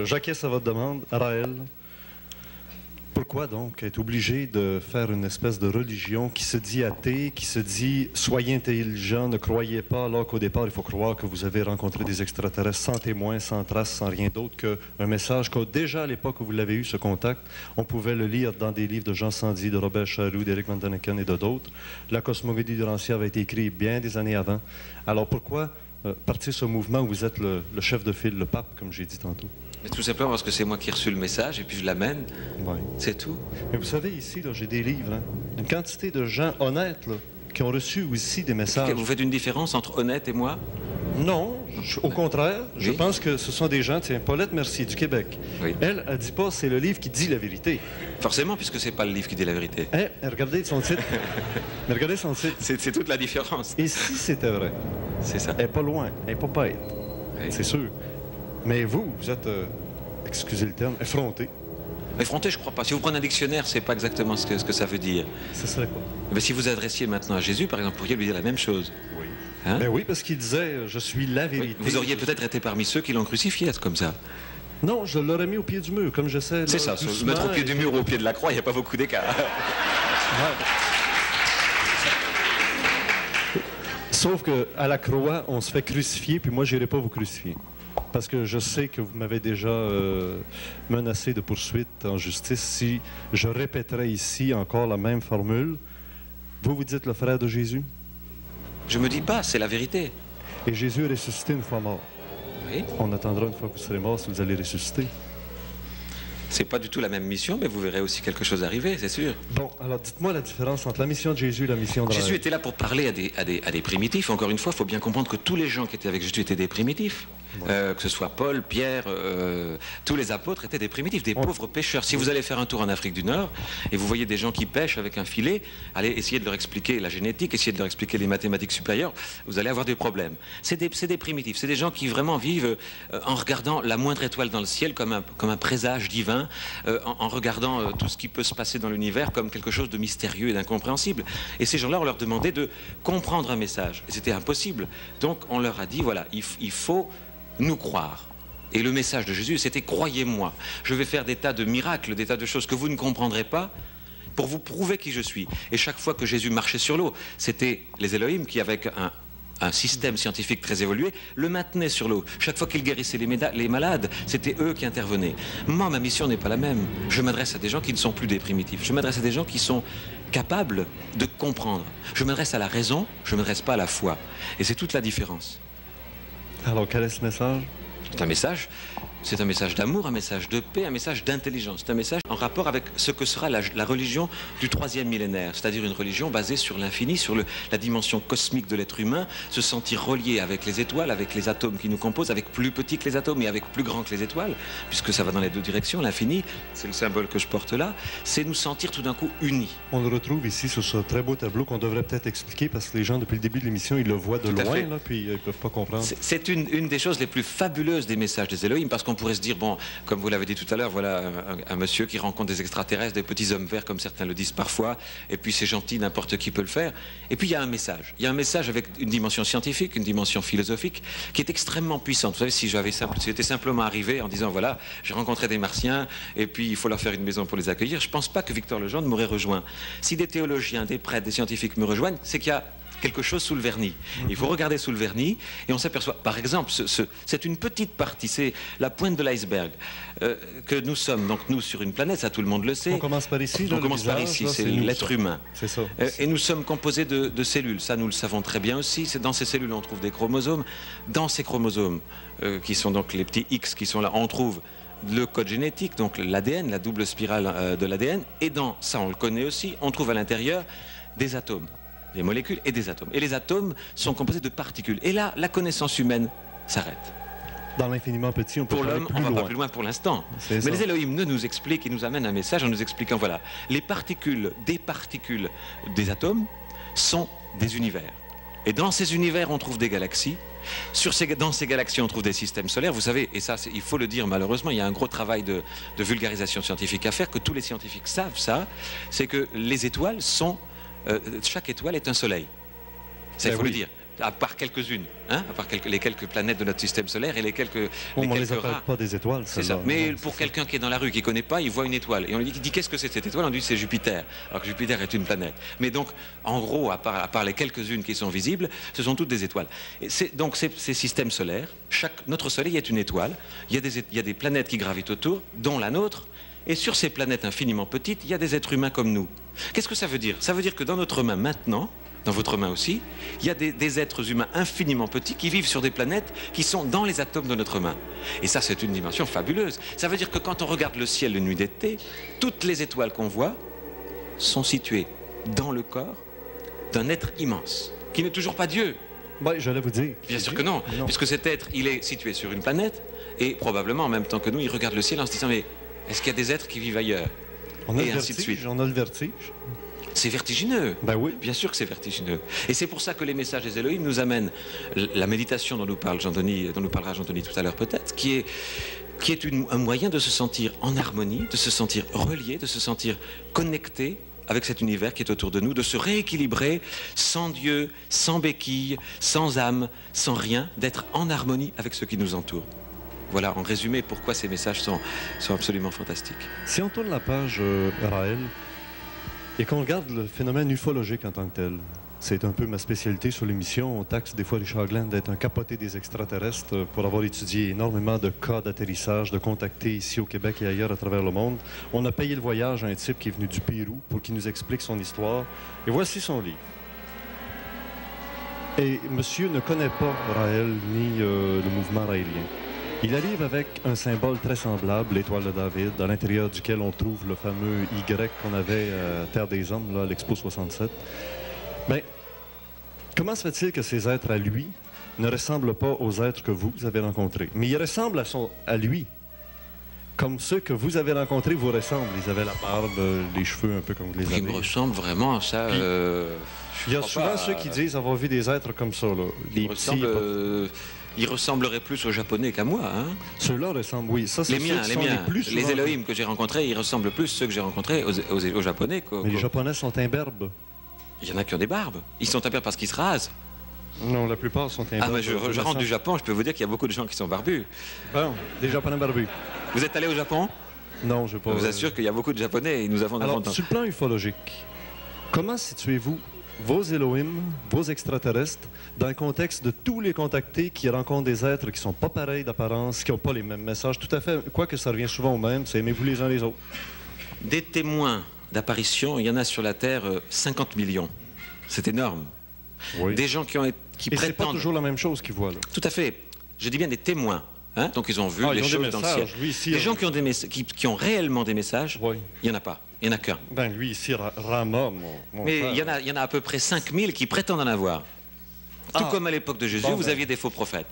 j'acquiesce à votre demande. Raël, pourquoi donc être obligé de faire une espèce de religion qui se dit athée, qui se dit « soyez intelligent, ne croyez pas », alors qu'au départ, il faut croire que vous avez rencontré des extraterrestres sans témoins, sans traces, sans rien d'autre qu'un message que déjà à l'époque où vous l'avez eu, ce contact, on pouvait le lire dans des livres de Jean Sandi, de Robert Charroux, d'Éric Van Daniken et de d'autres. La cosmogonie du Rancière avait été écrite bien des années avant. Alors pourquoi partir ce mouvement où vous êtes le chef de file, le pape, comme j'ai dit tantôt? Mais tout simplement parce que c'est moi qui ai reçu le message et puis je l'amène. Oui. C'est tout. Mais vous savez, ici, j'ai des livres. Hein? Une quantité de gens honnêtes là, qui ont reçu aussi des messages. Vous faites une différence entre honnête et moi? Non, au contraire. Je pense que ce sont des gens... Tiens, Paulette Mercier du Québec. Oui. Elle dit pas c'est le livre qui dit la vérité. Forcément, puisque c'est pas le livre qui dit la vérité. Hein? Regardez son titre. Mais regardez son titre. C'est toute la différence. Et si c'était vrai? C'est ça. Elle n'est pas loin. Elle n'est pas bête. Oui. C'est sûr. Mais vous êtes, excusez le terme, effronté. Effronté, je crois pas. Si vous prenez un dictionnaire, c'est pas exactement ce que ça veut dire. Ce serait quoi? Mais si vous adressiez maintenant à Jésus, par exemple, vous pourriez lui dire la même chose. Oui. Hein? Ben oui, parce qu'il disait, je suis la vérité. Oui. Vous auriez peut-être été parmi ceux qui l'ont crucifié, comme ça. Non, je l'aurais mis au pied du mur, comme j'essaie. C'est ça, se mettre au pied du mur ou au pied de la croix, il n'y a pas beaucoup d'écart. Ouais. Sauf qu'à la croix, on se fait crucifier, puis moi, je n'irai pas vous crucifier. Parce que je sais que vous m'avez déjà menacé de poursuite en justice si je répéterais ici encore la même formule. Vous dites le frère de Jésus? Je me dis pas, c'est la vérité. Et Jésus est ressuscité une fois mort. Oui. On attendra une fois que vous serez mort si vous allez ressusciter. C'est pas du tout la même mission, mais vous verrez aussi quelque chose arriver, c'est sûr. Bon, alors dites-moi la différence entre la mission de Jésus et la mission de Raël. Jésus était là pour parler à des primitifs. Encore une fois, il faut bien comprendre que tous les gens qui étaient avec Jésus étaient des primitifs. Ouais. Que ce soit Paul, Pierre, tous les apôtres étaient des primitifs, des pauvres pêcheurs. Si vous allez faire un tour en Afrique du Nord et vous voyez des gens qui pêchent avec un filet, allez essayer de leur expliquer la génétique, essayer de leur expliquer les mathématiques supérieures, vous allez avoir des problèmes. C'est des primitifs, c'est des gens qui vraiment vivent en regardant la moindre étoile dans le ciel comme un présage divin, en regardant tout ce qui peut se passer dans l'univers comme quelque chose de mystérieux et d'incompréhensible. Et ces gens-là, on leur demandait de comprendre un message. Et c'était impossible. Donc on leur a dit, voilà, il faut nous croire. Et le message de Jésus, c'était « Croyez-moi, je vais faire des tas de miracles, des tas de choses que vous ne comprendrez pas pour vous prouver qui je suis. » Et chaque fois que Jésus marchait sur l'eau, c'était les Elohim qui, avec un système scientifique très évolué, le maintenaient sur l'eau. Chaque fois qu'ils guérissaient les malades, c'était eux qui intervenaient. Moi, ma mission n'est pas la même. Je m'adresse à des gens qui ne sont plus des primitifs. Je m'adresse à des gens qui sont capables de comprendre. Je m'adresse à la raison, je ne m'adresse pas à la foi. Et c'est toute la différence. Alors, quel est ce message? C'est un message d'amour, un message de paix, un message d'intelligence. C'est un message en rapport avec ce que sera la religion du 3e millénaire, c'est-à-dire une religion basée sur l'infini, sur la dimension cosmique de l'être humain, se sentir relié avec les étoiles, avec les atomes qui nous composent, avec plus petits que les atomes et avec plus grands que les étoiles, puisque ça va dans les deux directions. L'infini, c'est le symbole que je porte là, c'est nous sentir tout d'un coup unis. On le retrouve ici sur ce très beau tableau qu'on devrait peut-être expliquer parce que les gens, depuis le début de l'émission, ils le voient de loin, là, puis ils ne peuvent pas comprendre. C'est une des choses les plus fabuleuses des messages des Elohim, parce qu'on pourrait se dire, bon, comme vous l'avez dit tout à l'heure, voilà un monsieur qui rencontre des extraterrestres, des petits hommes verts, comme certains le disent parfois, et puis c'est gentil, n'importe qui peut le faire. Et puis il y a un message. Il y a un message avec une dimension scientifique, une dimension philosophique, qui est extrêmement puissante. Vous savez, si j'étais simplement arrivé en disant, voilà, j'ai rencontré des martiens, et puis il faut leur faire une maison pour les accueillir, je ne pense pas que Victor Legendre m'aurait rejoint. Si des théologiens, des prêtres, des scientifiques me rejoignent, c'est qu'il y a quelque chose sous le vernis. Il faut regarder sous le vernis et on s'aperçoit, par exemple, c'est une petite partie, c'est la pointe de l'iceberg que nous sommes, donc nous sur une planète, ça tout le monde le sait. On commence par ici. On commence par ici, c'est l'être humain. C'est ça. Et nous sommes composés de cellules, ça nous le savons très bien aussi. C'est dans ces cellules on trouve des chromosomes. Dans ces chromosomes, qui sont donc les petits X qui sont là, on trouve le code génétique, donc l'ADN, la double spirale de l'ADN. Et dans ça, on le connaît aussi, on trouve à l'intérieur des atomes. Des molécules et des atomes. Et les atomes sont composés de particules. Et là, la connaissance humaine s'arrête. Dans l'infiniment petit, on peut pour l'homme, on ne va pas plus loin pour l'instant. Mais ça. les Elohim nous expliquent, ils nous amènent un message en nous expliquant, voilà, les particules des atomes sont des univers. Et dans ces univers, on trouve des galaxies. Dans ces galaxies, on trouve des systèmes solaires. Vous savez, et ça, il faut le dire malheureusement, il y a un gros travail de vulgarisation scientifique à faire, que tous les scientifiques savent ça, c'est que les étoiles sont... chaque étoile est un soleil. Ça, il faut le dire. à part quelques-unes, hein, à part les quelques planètes de notre système solaire et les quelques On ne les quelques appelle rares. pas des étoiles, C'est ça. celles-là. Mais Non, pour c'est quelqu'un qui est dans la rue, qui ne connaît pas, il voit une étoile. Et on lui dit qu'est-ce que c'est cette étoile? On lui dit c'est Jupiter. Alors que Jupiter est une planète. Mais donc, en gros, à part les quelques-unes qui sont visibles, ce sont toutes des étoiles. Et donc, ces systèmes solaires, notre Soleil est une étoile. Il y a des planètes qui gravitent autour, dont la nôtre. Et sur ces planètes infiniment petites, il y a des êtres humains comme nous. Qu'est-ce que ça veut dire? Ça veut dire que dans notre main maintenant, dans votre main aussi, il y a des êtres humains infiniment petits qui vivent sur des planètes qui sont dans les atomes de notre main. Et ça, c'est une dimension fabuleuse. Ça veut dire que quand on regarde le ciel une nuit d'été, toutes les étoiles qu'on voit sont situées dans le corps d'un être immense, qui n'est toujours pas Dieu. Ouais, j'allais vous dire. Bien sûr que non, puisque cet être, il est situé sur une planète, et probablement en même temps que nous, il regarde le ciel en se disant, mais est-ce qu'il y a des êtres qui vivent ailleurs? On a Et le ainsi de suite. vertige, on a le vertige. C'est vertigineux. Ben oui. Bien sûr que c'est vertigineux. Et c'est pour ça que les messages des Elohim nous amènent la méditation dont nous parlera Jean-Denis tout à l'heure peut-être, qui est un moyen de se sentir en harmonie, de se sentir relié, de se sentir connecté avec cet univers qui est autour de nous, de se rééquilibrer sans Dieu, sans béquille, sans âme, sans rien, d'être en harmonie avec ce qui nous entoure. Voilà, en résumé, pourquoi ces messages sont absolument fantastiques. Si on tourne la page, Raël, et qu'on regarde le phénomène ufologique en tant que tel, c'est un peu ma spécialité sur l'émission. On taxe des fois Richard Glenn d'être un capoté des extraterrestres pour avoir étudié énormément de cas d'atterrissage, de contactés ici au Québec et ailleurs à travers le monde. On a payé le voyage à un type qui est venu du Pérou pour qu'il nous explique son histoire. Et voici son livre. Et monsieur ne connaît pas Raël ni le mouvement raélien. Il arrive avec un symbole très semblable, l'étoile de David, à l'intérieur duquel on trouve le fameux Y qu'on avait à Terre des Hommes, là, à l'Expo 67. Mais comment se fait-il que ces êtres à lui ne ressemblent pas aux êtres que vous avez rencontrés? Mais ils ressemblent à lui, comme ceux que vous avez rencontrés vous ressemblent. Ils avaient la barbe, les cheveux un peu comme vous les avez. Ils me ressemblent vraiment à ça. Il y a souvent ceux qui disent avoir vu des êtres comme ça, là. Les petits, ils ressembleraient plus aux Japonais qu'à moi. Hein. Ceux-là ressemblent, oui. Ça, c'est les miens, les plus souvent. Les Elohim que j'ai rencontrés, ils ressemblent plus ceux que j'ai rencontrés aux Japonais. Mais les Japonais sont imberbes. Il y en a qui ont des barbes. Ils sont imberbes parce qu'ils se rasent. Non, la plupart sont imberbes. Ah, mais je rentre du Japon, je peux vous dire qu'il y a beaucoup de gens qui sont barbus. Bon, des Japonais barbus. Vous êtes allé au Japon? Non, je ne vais pas. Je vous assure qu'il y a beaucoup de Japonais et nous avons... Alors, sur le plan ufologique, comment situez-vous vos Elohim, vos extraterrestres, dans le contexte de tous les contactés qui rencontrent des êtres qui ne sont pas pareils d'apparence, qui n'ont pas les mêmes messages, tout à fait, quoique ça revient souvent au même, c'est aimez-vous les uns les autres. Des témoins d'apparition, il y en a sur la Terre 50 millions. C'est énorme. Oui. Des gens qui Et c'est pas toujours la même chose qu'ils voient, là. Tout à fait. Je dis bien des témoins. Hein? Donc ils ont vu les choses dans le ciel. Lui, ici, les gens qui ont réellement des messages, oui. Il n'y en a pas. Il n'y en a qu'un. Ben lui ici, Rama, mon Mais frère. il y en a à peu près 5000 qui prétendent en avoir. Tout comme à l'époque de Jésus, vous aviez des faux prophètes.